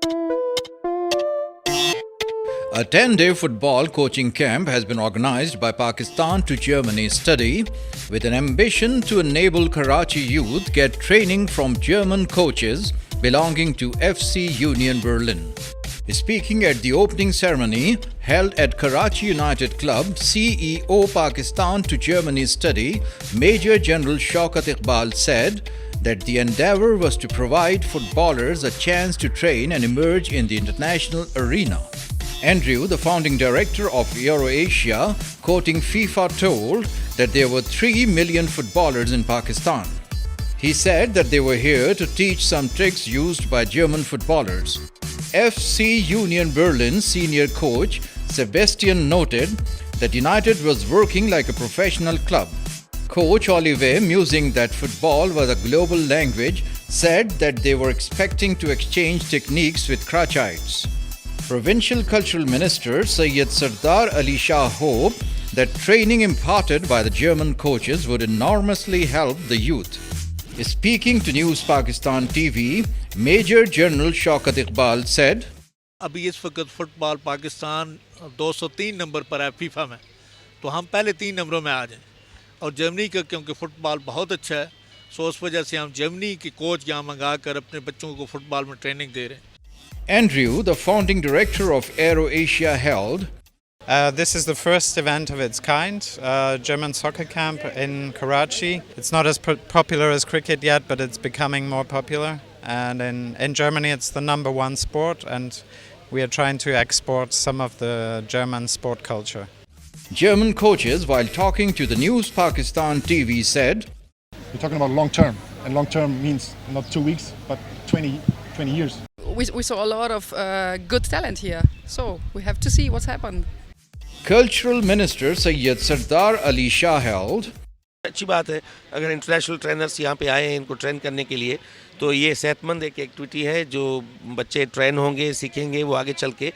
A 10-day football coaching camp has been organized by Pakistan to Germany study with an ambition to enable Karachi youth get training from German coaches belonging to FC Union Berlin. Speaking at the opening ceremony held at Karachi United Club, CEO Pakistan to Germany study, Major General Shaukat Iqbal said that the endeavour was to provide footballers a chance to train and emerge in the international arena. Andrew, the founding director of Eurasia, quoting FIFA, told that there were 3 million footballers in Pakistan. He said that they were here to teach some tricks used by German footballers. FC Union Berlin senior coach Sebastian noted that United was working like a professional club. Coach Olivier, musing that football was a global language, said that they were expecting to exchange techniques with Karachites. Provincial Cultural Minister Syed Sardar Ali Shah hoped that training imparted by the German coaches would enormously help the youth. Speaking to News Pakistan TV, Major General Shaukat Iqbal said, अभी इस वक्त football Pakistan 203 number पर है FIFA में, तो हम पहले 3 नंबरों में आ जाएं। और जर्मनी का क्योंकि फुटबॉल बहुत अच्छा है, सो उस वजह से हम जर्मनी के कोच यहाँ मंगा कर अपने बच्चों को फुटबॉल में ट्रेनिंग दे रहे हैं। Andrew, the founding director of Eurasia, held. This is the first event of its kind, German soccer camp in Karachi. It's not as popular as cricket yet, but it's becoming more popular. And in Germany, it's the #1 sport, and we are trying to export some of the German sport culture. German coaches, while talking to the News Pakistan TV, said, "You're talking about long term, and long term means not 2 weeks, but 20 years." We saw a lot of good talent here, so we have to see what's happened. Cultural Minister Syed Sardar Ali Shah held. अच्छी बात है अगर international trainers यहाँ पे आए हैं इनको train करने के लिए, तो ये सेहतमंद एक एक्टिविटी है। जो बच्चे ट्रेन होंगे, सीखेंगे, वो आगे चल के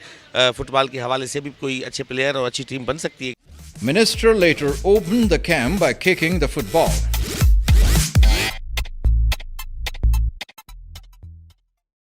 फुटबॉल के हवाले से भी कोई अच्छे प्लेयर और अच्छी टीम बन सकती है। Minister later opened the camp by kicking the football.